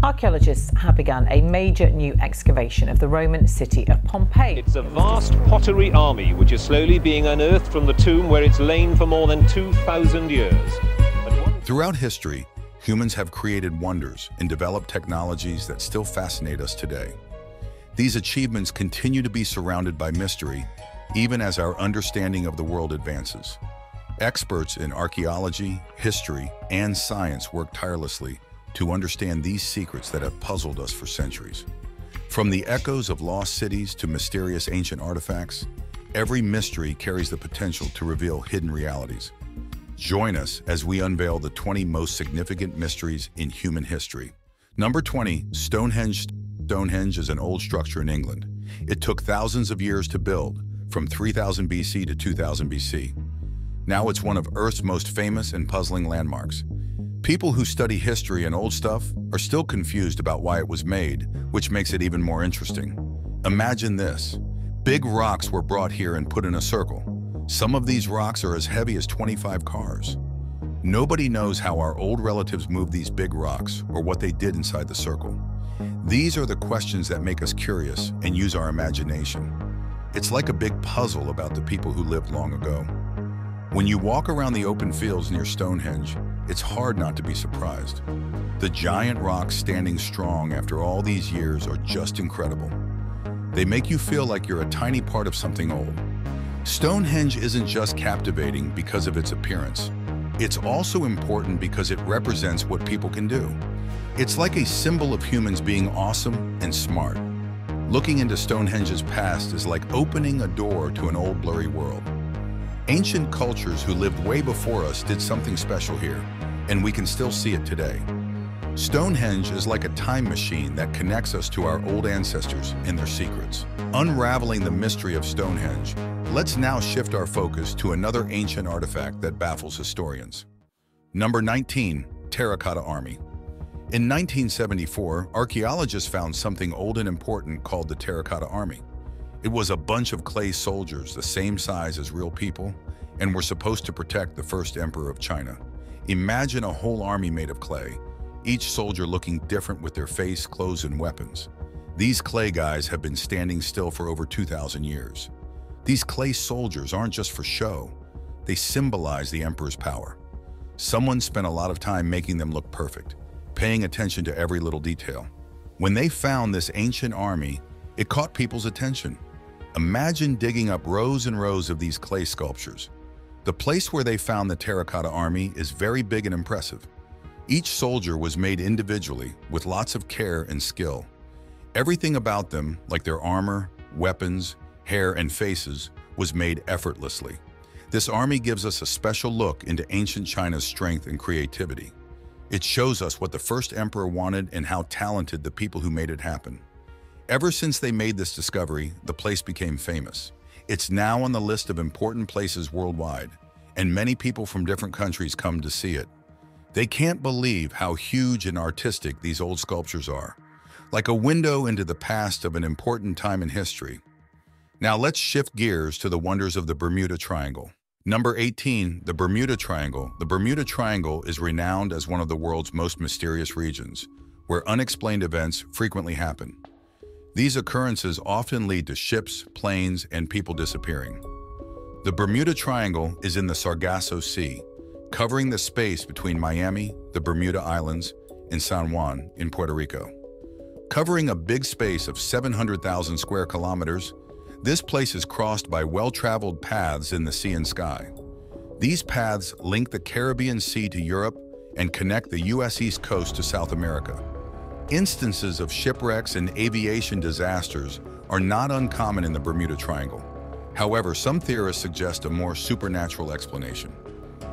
Archaeologists have begun a major new excavation of the Roman city of Pompeii. It's a vast pottery army which is slowly being unearthed from the tomb where it's lain for more than 2,000 years. Throughout history, humans have created wonders and developed technologies that still fascinate us today. These achievements continue to be surrounded by mystery, even as our understanding of the world advances. Experts in archaeology, history, and science work tirelessly to understand these secrets that have puzzled us for centuries. From the echoes of lost cities to mysterious ancient artifacts, every mystery carries the potential to reveal hidden realities. Join us as we unveil the 20 most significant mysteries in human history. Number 20, Stonehenge. Stonehenge is an old structure in England. It took thousands of years to build, from 3000 BC to 2000 BC. Now it's one of Earth's most famous and puzzling landmarks. People who study history and old stuff are still confused about why it was made, which makes it even more interesting. Imagine this. Big rocks were brought here and put in a circle. Some of these rocks are as heavy as 25 cars. Nobody knows how our old relatives moved these big rocks or what they did inside the circle. These are the questions that make us curious and use our imagination. It's like a big puzzle about the people who lived long ago. When you walk around the open fields near Stonehenge, it's hard not to be surprised. The giant rocks standing strong after all these years are just incredible. They make you feel like you're a tiny part of something old. Stonehenge isn't just captivating because of its appearance. It's also important because it represents what people can do. It's like a symbol of humans being awesome and smart. Looking into Stonehenge's past is like opening a door to an old blurry world. Ancient cultures who lived way before us did something special here, and we can still see it today. Stonehenge is like a time machine that connects us to our old ancestors and their secrets. Unraveling the mystery of Stonehenge, let's now shift our focus to another ancient artifact that baffles historians. Number 19, Terracotta Army. In 1974, archaeologists found something old and important called the Terracotta Army. It was a bunch of clay soldiers the same size as real people and were supposed to protect the first emperor of China. Imagine a whole army made of clay, each soldier looking different with their face, clothes, and weapons. These clay guys have been standing still for over 2,000 years. These clay soldiers aren't just for show. They symbolize the emperor's power. Someone spent a lot of time making them look perfect, paying attention to every little detail. When they found this ancient army, it caught people's attention. Imagine digging up rows and rows of these clay sculptures. The place where they found the Terracotta Army is very big and impressive. Each soldier was made individually with lots of care and skill. Everything about them, like their armor, weapons, hair, and faces, was made effortlessly. This army gives us a special look into ancient China's strength and creativity. It shows us what the first emperor wanted and how talented the people who made it happen. Ever since they made this discovery, the place became famous. It's now on the list of important places worldwide, and many people from different countries come to see it. They can't believe how huge and artistic these old sculptures are, like a window into the past of an important time in history. Now let's shift gears to the wonders of the Bermuda Triangle. Number 18, the Bermuda Triangle. The Bermuda Triangle is renowned as one of the world's most mysterious regions, where unexplained events frequently happen. These occurrences often lead to ships, planes, and people disappearing. The Bermuda Triangle is in the Sargasso Sea, covering the space between Miami, the Bermuda Islands, and San Juan in Puerto Rico. Covering a big space of 700,000 square kilometers, this place is crossed by well-traveled paths in the sea and sky. These paths link the Caribbean Sea to Europe and connect the U.S. East Coast to South America. Instances of shipwrecks and aviation disasters are not uncommon in the Bermuda Triangle. However, some theorists suggest a more supernatural explanation.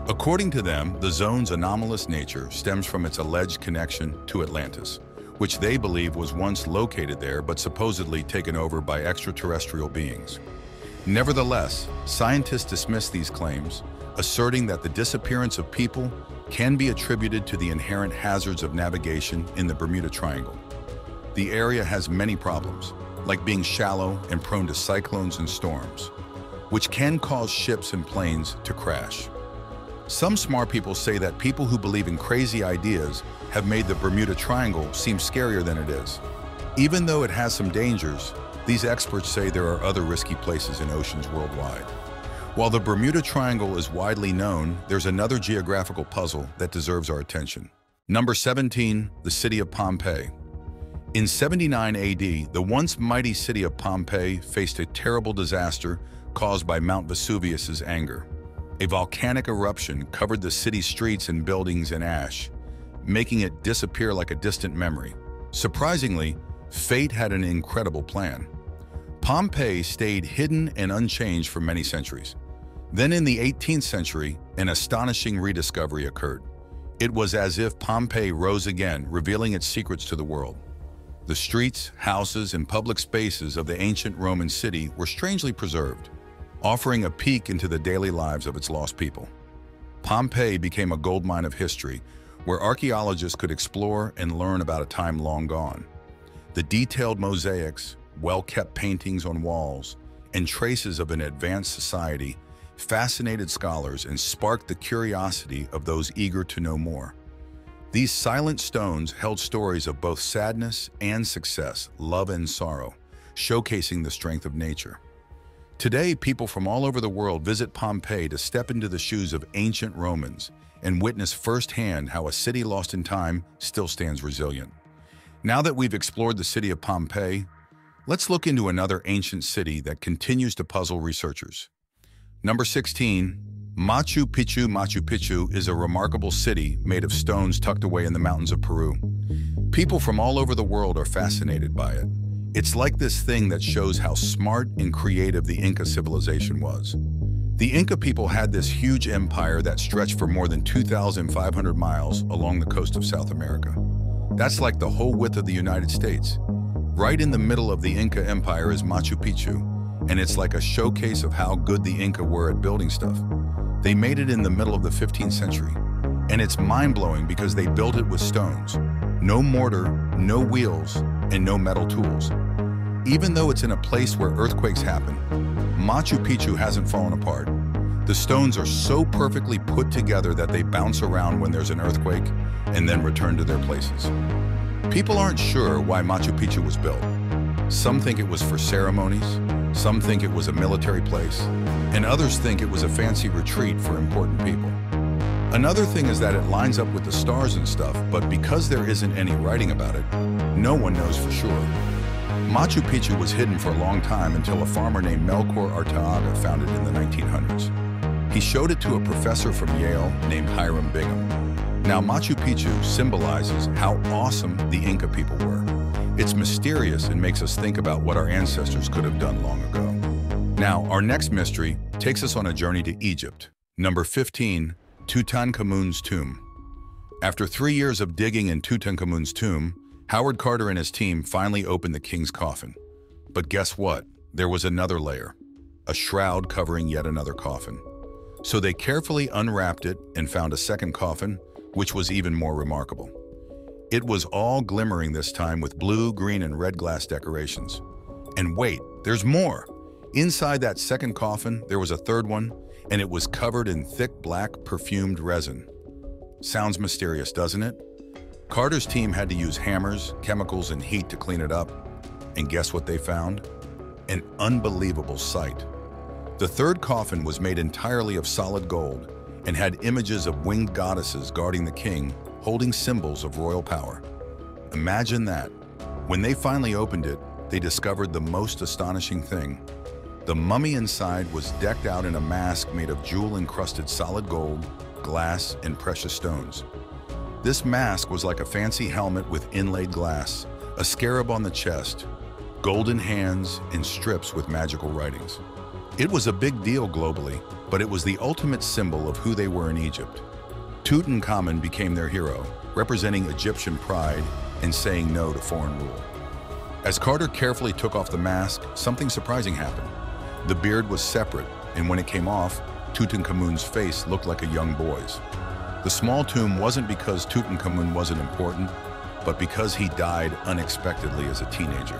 According to them, the zone's anomalous nature stems from its alleged connection to Atlantis, which they believe was once located there but supposedly taken over by extraterrestrial beings. Nevertheless, scientists dismiss these claims, asserting that the disappearance of people can be attributed to the inherent hazards of navigation in the Bermuda Triangle. The area has many problems, like being shallow and prone to cyclones and storms, which can cause ships and planes to crash. Some smart people say that people who believe in crazy ideas have made the Bermuda Triangle seem scarier than it is. Even though it has some dangers, these experts say there are other risky places in oceans worldwide. While the Bermuda Triangle is widely known, there's another geographical puzzle that deserves our attention. Number 17, the city of Pompeii. In 79 AD, the once mighty city of Pompeii faced a terrible disaster caused by Mount Vesuvius's anger. A volcanic eruption covered the city's streets and buildings in ash, making it disappear like a distant memory. Surprisingly, fate had an incredible plan. Pompeii stayed hidden and unchanged for many centuries. Then in the 18th century, an astonishing rediscovery occurred. It was as if Pompeii rose again, revealing its secrets to the world. The streets, houses, and public spaces of the ancient Roman city were strangely preserved, offering a peek into the daily lives of its lost people. Pompeii became a goldmine of history, where archaeologists could explore and learn about a time long gone. The detailed mosaics, well-kept paintings on walls, and traces of an advanced society fascinated scholars and sparked the curiosity of those eager to know more. These silent stones held stories of both sadness and success, love and sorrow, showcasing the strength of nature. Today, people from all over the world visit Pompeii to step into the shoes of ancient Romans and witness firsthand how a city lost in time still stands resilient. Now that we've explored the city of Pompeii, let's look into another ancient city that continues to puzzle researchers. Number 16, Machu Picchu. Machu Picchu is a remarkable city made of stones tucked away in the mountains of Peru. People from all over the world are fascinated by it. It's like this thing that shows how smart and creative the Inca civilization was. The Inca people had this huge empire that stretched for more than 2,500 miles along the coast of South America. That's like the whole width of the United States. Right in the middle of the Inca Empire is Machu Picchu, and it's like a showcase of how good the Inca were at building stuff. They made it in the middle of the 15th century, and it's mind-blowing because they built it with stones. No mortar, no wheels, and no metal tools. Even though it's in a place where earthquakes happen, Machu Picchu hasn't fallen apart. The stones are so perfectly put together that they bounce around when there's an earthquake and then return to their places. People aren't sure why Machu Picchu was built. Some think it was for ceremonies, some think it was a military place, and others think it was a fancy retreat for important people. Another thing is that it lines up with the stars and stuff, but because there isn't any writing about it, no one knows for sure. Machu Picchu was hidden for a long time until a farmer named Melchor Arteaga found it in the 1900s. He showed it to a professor from Yale named Hiram Bingham. Now, Machu Picchu symbolizes how awesome the Inca people were. It's mysterious and makes us think about what our ancestors could have done long ago. Now, our next mystery takes us on a journey to Egypt. Number 15, Tutankhamun's tomb. After 3 years of digging in Tutankhamun's tomb, Howard Carter and his team finally opened the king's coffin. But guess what? There was another layer, a shroud covering yet another coffin. So they carefully unwrapped it and found a second coffin, which was even more remarkable. It was all glimmering this time with blue, green, and red glass decorations. And wait, there's more! Inside that second coffin, there was a third one, and it was covered in thick black perfumed resin. Sounds mysterious, doesn't it? Carter's team had to use hammers, chemicals, and heat to clean it up. And guess what they found? An unbelievable sight. The third coffin was made entirely of solid gold and had images of winged goddesses guarding the king, holding symbols of royal power. Imagine that. When they finally opened it, they discovered the most astonishing thing. The mummy inside was decked out in a mask made of jewel-encrusted solid gold, glass, and precious stones. This mask was like a fancy helmet with inlaid glass, a scarab on the chest, golden hands, and strips with magical writings. It was a big deal globally, but it was the ultimate symbol of who they were in Egypt. Tutankhamun became their hero, representing Egyptian pride and saying no to foreign rule. As Carter carefully took off the mask, something surprising happened. The beard was separate, and when it came off, Tutankhamun's face looked like a young boy's. The small tomb wasn't because Tutankhamun wasn't important, but because he died unexpectedly as a teenager.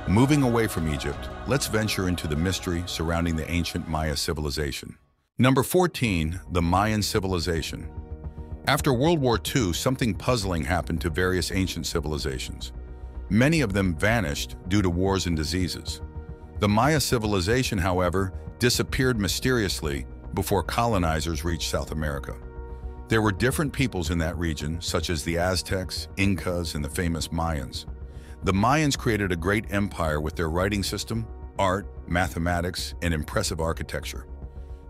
Moving away from Egypt, let's venture into the mystery surrounding the ancient Maya civilization. Number 14, the Mayan civilization. After World War II, something puzzling happened to various ancient civilizations. Many of them vanished due to wars and diseases. The Maya civilization, however, disappeared mysteriously before colonizers reached South America. There were different peoples in that region, such as the Aztecs, Incas, and the famous Mayans. The Mayans created a great empire with their writing system, art, mathematics, and impressive architecture.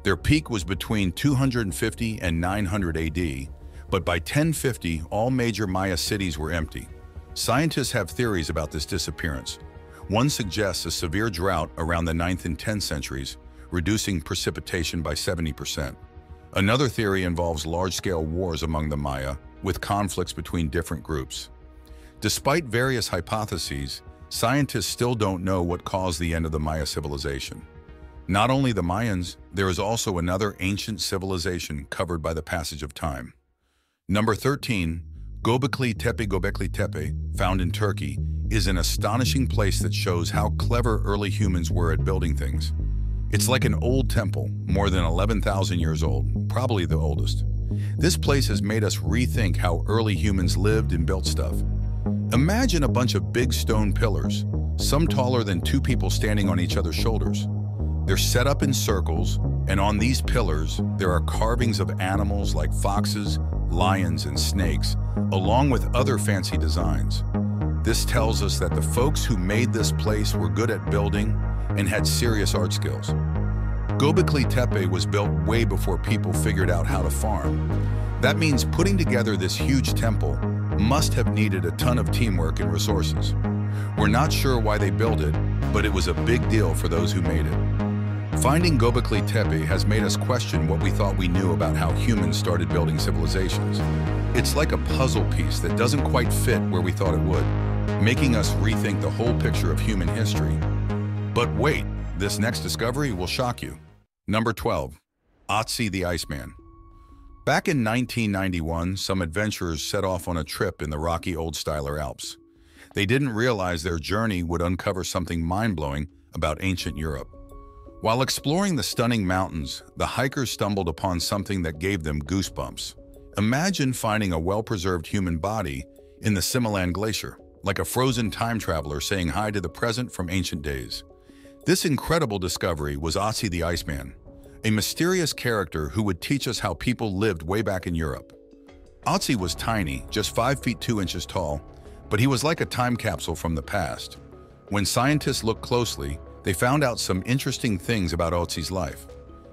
Their peak was between 250 and 900 AD, but by 1050, all major Maya cities were empty. Scientists have theories about this disappearance. One suggests a severe drought around the 9th and 10th centuries, reducing precipitation by 70%. Another theory involves large-scale wars among the Maya, with conflicts between different groups. Despite various hypotheses, scientists still don't know what caused the end of the Maya civilization. Not only the Mayans, there is also another ancient civilization covered by the passage of time. Number 13, Göbekli Tepe, found in Turkey, is an astonishing place that shows how clever early humans were at building things. It's like an old temple, more than 11,000 years old, probably the oldest. This place has made us rethink how early humans lived and built stuff. Imagine a bunch of big stone pillars, some taller than two people standing on each other's shoulders. They're set up in circles, and on these pillars, there are carvings of animals like foxes, lions, and snakes, along with other fancy designs. This tells us that the folks who made this place were good at building and had serious art skills. Göbekli Tepe was built way before people figured out how to farm. That means putting together this huge temple must have needed a ton of teamwork and resources. We're not sure why they built it, but it was a big deal for those who made it. Finding Göbekli Tepe has made us question what we thought we knew about how humans started building civilizations. It's like a puzzle piece that doesn't quite fit where we thought it would, making us rethink the whole picture of human history. But wait, this next discovery will shock you. Number 12, Ötzi the Iceman. Back in 1991, some adventurers set off on a trip in the rocky Oldsteiler Alps. They didn't realize their journey would uncover something mind-blowing about ancient Europe. While exploring the stunning mountains, the hikers stumbled upon something that gave them goosebumps. Imagine finding a well-preserved human body in the Similan Glacier, like a frozen time traveler saying hi to the present from ancient days. This incredible discovery was Ötzi the Iceman, a mysterious character who would teach us how people lived way back in Europe. Ötzi was tiny, just 5 feet 2 inches tall, but he was like a time capsule from the past. When scientists looked closely, they found out some interesting things about Ötzi's life.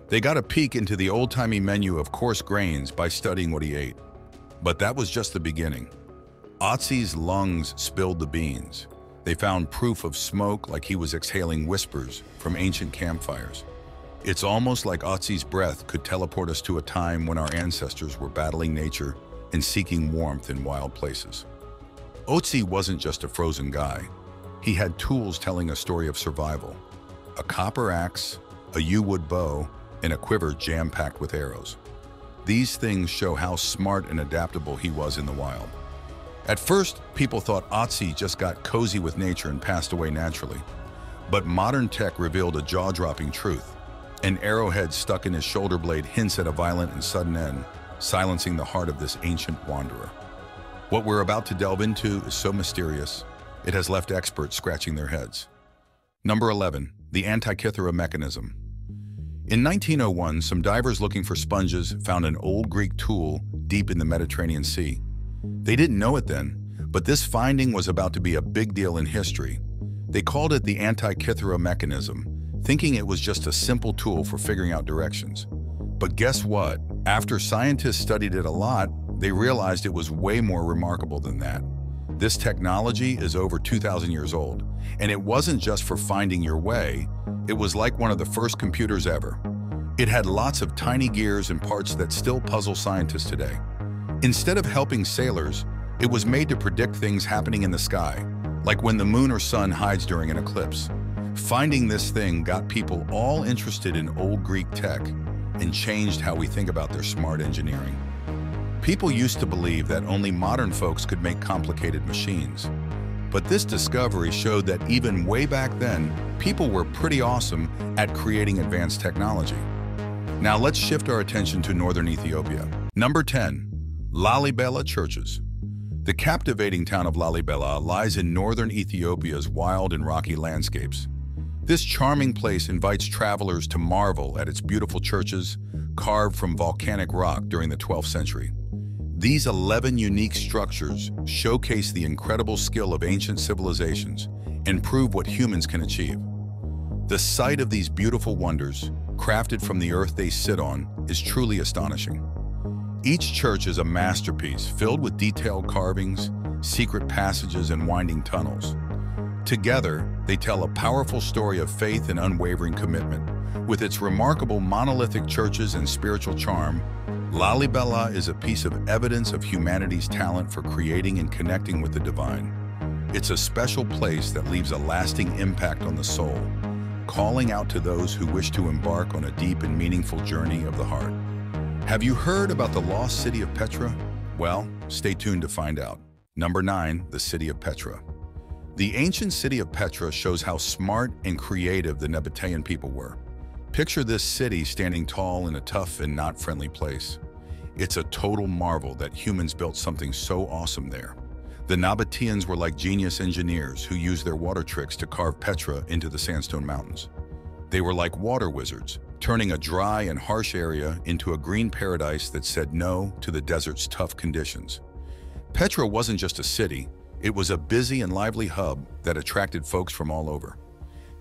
They got a peek into the old-timey menu of coarse grains by studying what he ate. But that was just the beginning. Ötzi's lungs spilled the beans. They found proof of smoke like he was exhaling whispers from ancient campfires. It's almost like Ötzi's breath could teleport us to a time when our ancestors were battling nature and seeking warmth in wild places. Ötzi wasn't just a frozen guy. He had tools telling a story of survival. A copper axe, a yew wood bow, and a quiver jam-packed with arrows. These things show how smart and adaptable he was in the wild. At first, people thought Ötzi just got cozy with nature and passed away naturally. But modern tech revealed a jaw-dropping truth. An arrowhead stuck in his shoulder blade hints at a violent and sudden end, silencing the heart of this ancient wanderer. What we're about to delve into is so mysterious, it has left experts scratching their heads. Number 11, the Antikythera mechanism. In 1901, some divers looking for sponges found an old Greek tool deep in the Mediterranean Sea. They didn't know it then, but this finding was about to be a big deal in history. They called it the Antikythera mechanism, thinking it was just a simple tool for figuring out directions. But guess what? After scientists studied it a lot, they realized it was way more remarkable than that. This technology is over 2,000 years old, and it wasn't just for finding your way, it was like one of the first computers ever. It had lots of tiny gears and parts that still puzzle scientists today. Instead of helping sailors, it was made to predict things happening in the sky, like when the moon or sun hides during an eclipse. Finding this thing got people all interested in old Greek tech and changed how we think about their smart engineering. People used to believe that only modern folks could make complicated machines. But this discovery showed that even way back then, people were pretty awesome at creating advanced technology. Now let's shift our attention to northern Ethiopia. Number 10. Lalibela Churches. The captivating town of Lalibela lies in northern Ethiopia's wild and rocky landscapes. This charming place invites travelers to marvel at its beautiful churches carved from volcanic rock during the 12th century. These 11 unique structures showcase the incredible skill of ancient civilizations and prove what humans can achieve. The sight of these beautiful wonders, crafted from the earth they sit on, is truly astonishing. Each church is a masterpiece filled with detailed carvings, secret passages, and winding tunnels. Together, they tell a powerful story of faith and unwavering commitment. With its remarkable monolithic churches and spiritual charm, Lalibela is a piece of evidence of humanity's talent for creating and connecting with the divine. It's a special place that leaves a lasting impact on the soul, calling out to those who wish to embark on a deep and meaningful journey of the heart. Have you heard about the lost city of Petra? Well, stay tuned to find out. Number 9, the city of Petra. The ancient city of Petra shows how smart and creative the Nabatean people were. Picture this city standing tall in a tough and not friendly place. It's a total marvel that humans built something so awesome there. The Nabateans were like genius engineers who used their water tricks to carve Petra into the sandstone mountains. They were like water wizards, turning a dry and harsh area into a green paradise that said no to the desert's tough conditions. Petra wasn't just a city, it was a busy and lively hub that attracted folks from all over.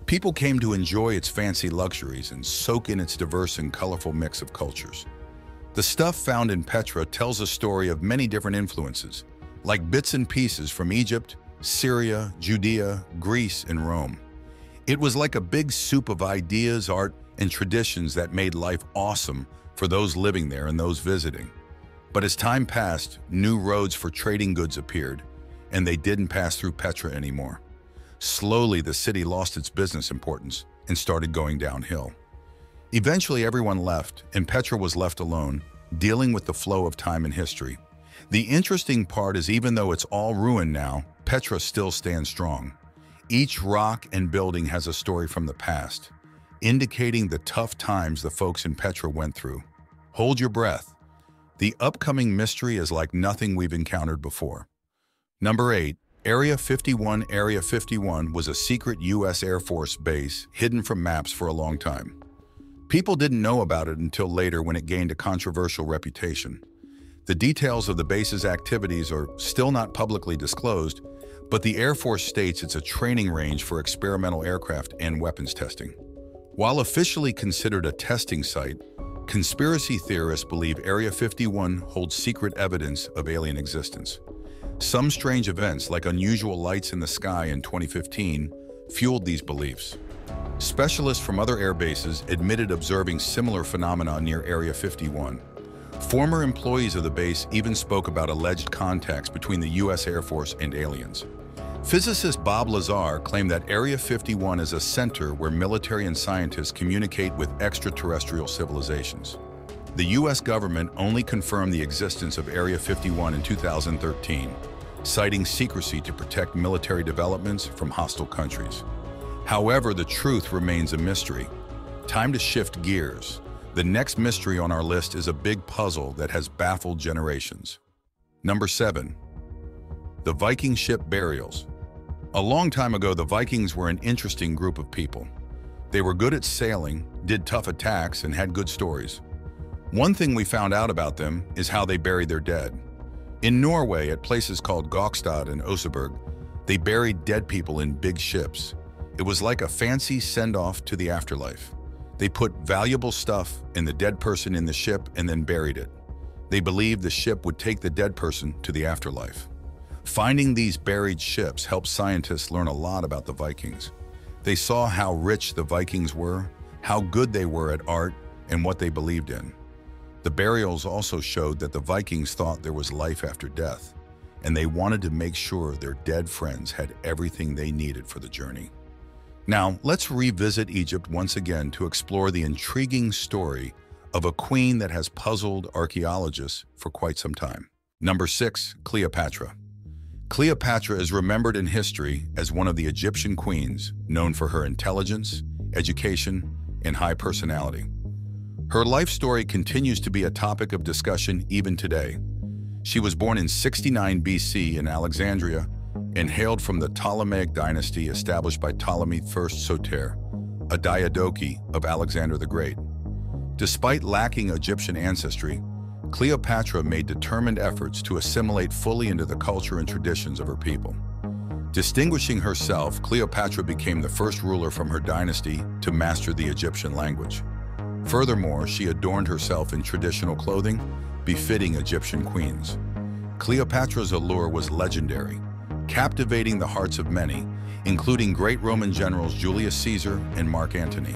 People came to enjoy its fancy luxuries and soak in its diverse and colorful mix of cultures. The stuff found in Petra tells a story of many different influences, like bits and pieces from Egypt, Syria, Judea, Greece, and Rome. It was like a big soup of ideas, art, and traditions that made life awesome for those living there and those visiting. But as time passed, new roads for trading goods appeared, and they didn't pass through Petra anymore. Slowly, the city lost its business importance and started going downhill. Eventually, everyone left, and Petra was left alone, dealing with the flow of time and history. The interesting part is even though it's all ruined now, Petra still stands strong. Each rock and building has a story from the past, indicating the tough times the folks in Petra went through. Hold your breath. The upcoming mystery is like nothing we've encountered before. Number 8. Area 51. Area 51 was a secret U.S. Air Force base hidden from maps for a long time. People didn't know about it until later when it gained a controversial reputation. The details of the base's activities are still not publicly disclosed, but the Air Force states it's a training range for experimental aircraft and weapons testing. While officially considered a testing site, conspiracy theorists believe Area 51 holds secret evidence of alien existence. Some strange events, like unusual lights in the sky in 2015, fueled these beliefs. Specialists from other air bases admitted observing similar phenomena near Area 51. Former employees of the base even spoke about alleged contacts between the U.S. Air Force and aliens. Physicist Bob Lazar claimed that Area 51 is a center where military and scientists communicate with extraterrestrial civilizations. The U.S. government only confirmed the existence of Area 51 in 2013, citing secrecy to protect military developments from hostile countries. However, the truth remains a mystery. Time to shift gears. The next mystery on our list is a big puzzle that has baffled generations. Number 7. The Viking ship burials. A long time ago, the Vikings were an interesting group of people. They were good at sailing, did tough attacks, and had good stories. One thing we found out about them is how they buried their dead. In Norway, at places called Gokstad and Oseberg, they buried dead people in big ships. It was like a fancy send-off to the afterlife. They put valuable stuff in the dead person in the ship and then buried it. They believed the ship would take the dead person to the afterlife. Finding these buried ships helped scientists learn a lot about the Vikings. They saw how rich the Vikings were, how good they were at art, and what they believed in. The burials also showed that the Vikings thought there was life after death, and they wanted to make sure their dead friends had everything they needed for the journey. Now, let's revisit Egypt once again to explore the intriguing story of a queen that has puzzled archaeologists for quite some time. Number 6. Cleopatra. Cleopatra is remembered in history as one of the Egyptian queens, known for her intelligence, education, and high personality. Her life story continues to be a topic of discussion even today. She was born in 69 BC in Alexandria and hailed from the Ptolemaic dynasty established by Ptolemy I Soter, a diadochi of Alexander the Great. Despite lacking Egyptian ancestry, Cleopatra made determined efforts to assimilate fully into the culture and traditions of her people. Distinguishing herself, Cleopatra became the first ruler from her dynasty to master the Egyptian language. Furthermore, she adorned herself in traditional clothing, befitting Egyptian queens. Cleopatra's allure was legendary, captivating the hearts of many, including great Roman generals Julius Caesar and Mark Antony.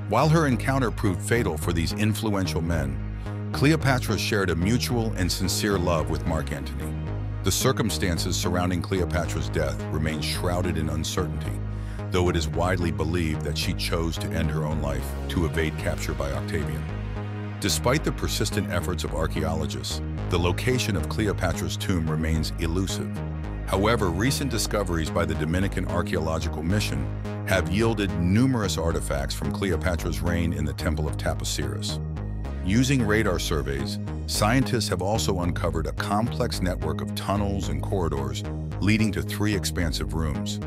While her encounter proved fatal for these influential men, Cleopatra shared a mutual and sincere love with Mark Antony. The circumstances surrounding Cleopatra's death remain shrouded in uncertainty, though it is widely believed that she chose to end her own life to evade capture by Octavian. Despite the persistent efforts of archaeologists, the location of Cleopatra's tomb remains elusive. However, recent discoveries by the Dominican Archaeological Mission have yielded numerous artifacts from Cleopatra's reign in the Temple of Taposiris. Using radar surveys, scientists have also uncovered a complex network of tunnels and corridors leading to 3 expansive rooms.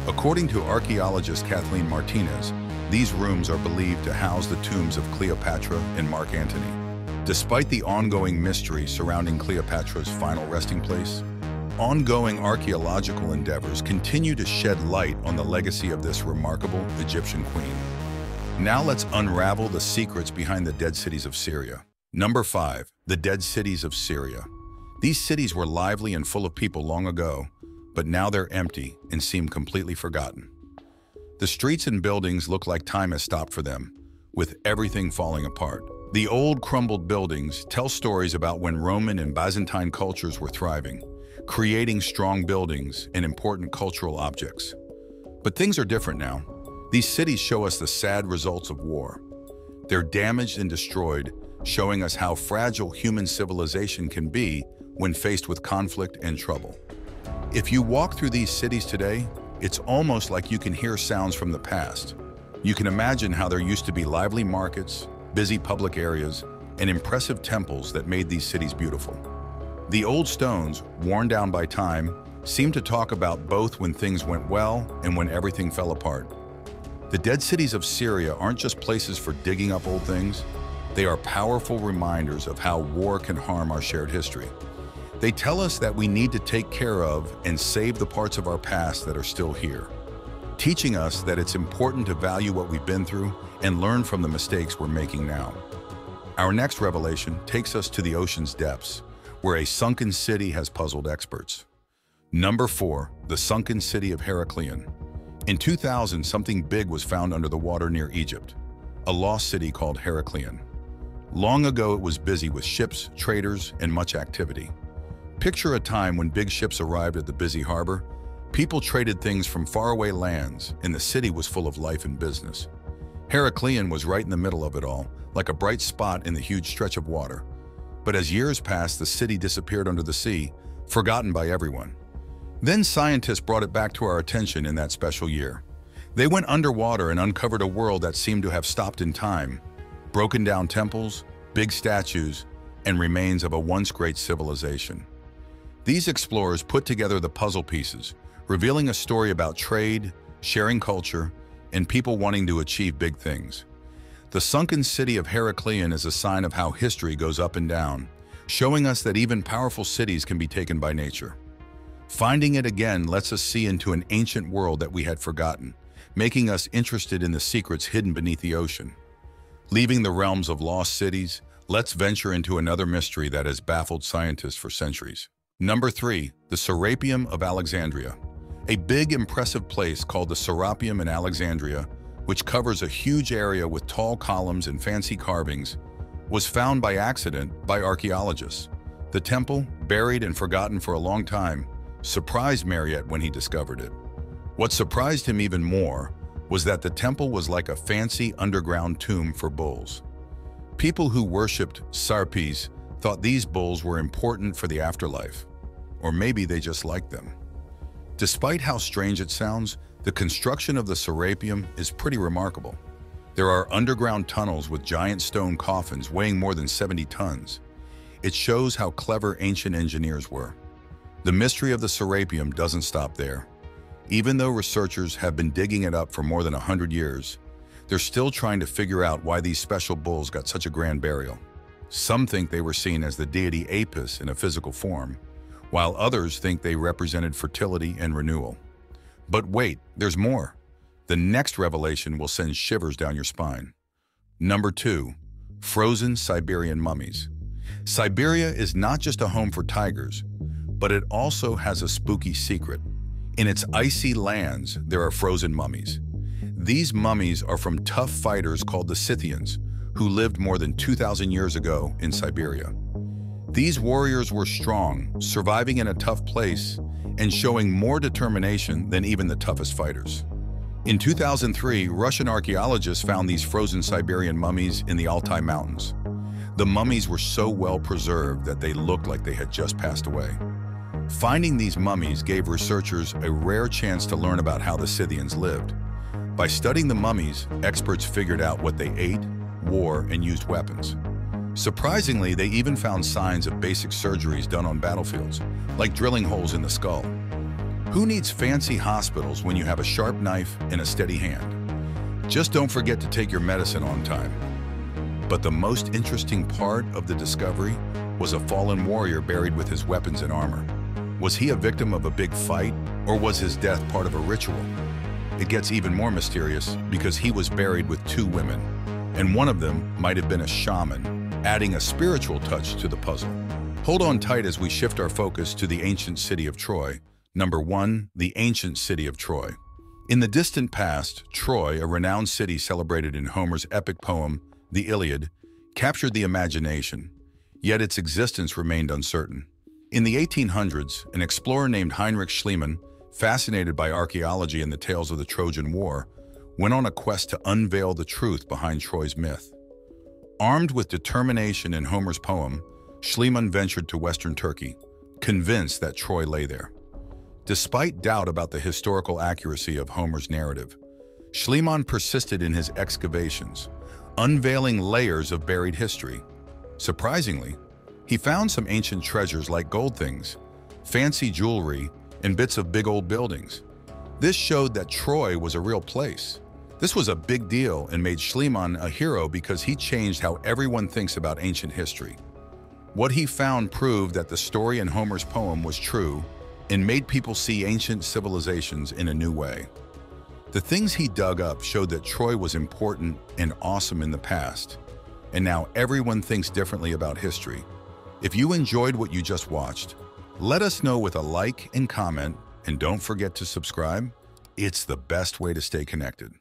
According to archaeologist Kathleen Martinez, these rooms are believed to house the tombs of Cleopatra and Mark Antony. Despite the ongoing mystery surrounding Cleopatra's final resting place, ongoing archaeological endeavors continue to shed light on the legacy of this remarkable Egyptian queen. Now let's unravel the secrets behind the dead cities of Syria. Number 5. The dead cities of Syria. These cities were lively and full of people long ago, but now they're empty and seem completely forgotten. The streets and buildings look like time has stopped for them, with everything falling apart. The old crumbled buildings tell stories about when Roman and Byzantine cultures were thriving, creating strong buildings and important cultural objects. But things are different now. These cities show us the sad results of war. They're damaged and destroyed, showing us how fragile human civilization can be when faced with conflict and trouble. If you walk through these cities today, it's almost like you can hear sounds from the past. You can imagine how there used to be lively markets, busy public areas, and impressive temples that made these cities beautiful. The old stones, worn down by time, seem to talk about both when things went well and when everything fell apart. The dead cities of Syria aren't just places for digging up old things. They are powerful reminders of how war can harm our shared history. They tell us that we need to take care of and save the parts of our past that are still here, teaching us that it's important to value what we've been through and learn from the mistakes we're making now. Our next revelation takes us to the ocean's depths, where a sunken city has puzzled experts. Number 4. The sunken city of Heracleion. In 2000, something big was found under the water near Egypt, a lost city called Heracleion. Long ago, it was busy with ships, traders, and much activity. Picture a time when big ships arrived at the busy harbor. People traded things from faraway lands, and the city was full of life and business. Heracleion was right in the middle of it all, like a bright spot in the huge stretch of water. But as years passed, the city disappeared under the sea, forgotten by everyone. Then scientists brought it back to our attention in that special year. They went underwater and uncovered a world that seemed to have stopped in time. Broken down temples, big statues, and remains of a once great civilization. These explorers put together the puzzle pieces, revealing a story about trade, sharing culture, and people wanting to achieve big things. The sunken city of Heracleion is a sign of how history goes up and down, showing us that even powerful cities can be taken by nature. Finding it again lets us see into an ancient world that we had forgotten, making us interested in the secrets hidden beneath the ocean. Leaving the realms of lost cities, let's venture into another mystery that has baffled scientists for centuries. Number 3. The Serapeum of Alexandria. A big, impressive place called the Serapeum in Alexandria, which covers a huge area with tall columns and fancy carvings, was found by accident by archaeologists. The temple, buried and forgotten for a long time, surprised Marriott when he discovered it. What surprised him even more was that the temple was like a fancy underground tomb for bulls. People who worshipped Sarpes thought these bulls were important for the afterlife, or maybe they just liked them. Despite how strange it sounds, the construction of the Serapeum is pretty remarkable. There are underground tunnels with giant stone coffins weighing more than 70 tons. It shows how clever ancient engineers were. The mystery of the Serapeum doesn't stop there. Even though researchers have been digging it up for more than 100 years, they're still trying to figure out why these special bulls got such a grand burial. Some think they were seen as the deity Apis in a physical form, while others think they represented fertility and renewal. But wait, there's more. The next revelation will send shivers down your spine. Number 2. Frozen Siberian mummies. Siberia is not just a home for tigers, but it also has a spooky secret. In its icy lands, there are frozen mummies. These mummies are from tough fighters called the Scythians, who lived more than 2,000 years ago in Siberia. These warriors were strong, surviving in a tough place, and showing more determination than even the toughest fighters. In 2003, Russian archaeologists found these frozen Siberian mummies in the Altai Mountains. The mummies were so well preserved that they looked like they had just passed away. Finding these mummies gave researchers a rare chance to learn about how the Scythians lived. By studying the mummies, experts figured out what they ate, wore, and used weapons. Surprisingly, they even found signs of basic surgeries done on battlefields, like drilling holes in the skull. Who needs fancy hospitals when you have a sharp knife and a steady hand? Just don't forget to take your medicine on time. But the most interesting part of the discovery was a fallen warrior buried with his weapons and armor. Was he a victim of a big fight, or was his death part of a ritual? It gets even more mysterious because he was buried with 2 women, and one of them might have been a shaman, adding a spiritual touch to the puzzle. Hold on tight as we shift our focus to the ancient city of Troy. Number 1. The ancient city of Troy. In the distant past, Troy, a renowned city celebrated in Homer's epic poem, The Iliad, captured the imagination, yet its existence remained uncertain. In the 1800s, an explorer named Heinrich Schliemann, fascinated by archaeology and the tales of the Trojan War, went on a quest to unveil the truth behind Troy's myth. Armed with determination in Homer's poem, Schliemann ventured to western Turkey, convinced that Troy lay there. Despite doubt about the historical accuracy of Homer's narrative, Schliemann persisted in his excavations, unveiling layers of buried history. Surprisingly, he found some ancient treasures like gold things, fancy jewelry, and bits of big old buildings. This showed that Troy was a real place. This was a big deal and made Schliemann a hero because he changed how everyone thinks about ancient history. What he found proved that the story in Homer's poem was true and made people see ancient civilizations in a new way. The things he dug up showed that Troy was important and awesome in the past, and now everyone thinks differently about history. If you enjoyed what you just watched, let us know with a like and comment, and don't forget to subscribe. It's the best way to stay connected.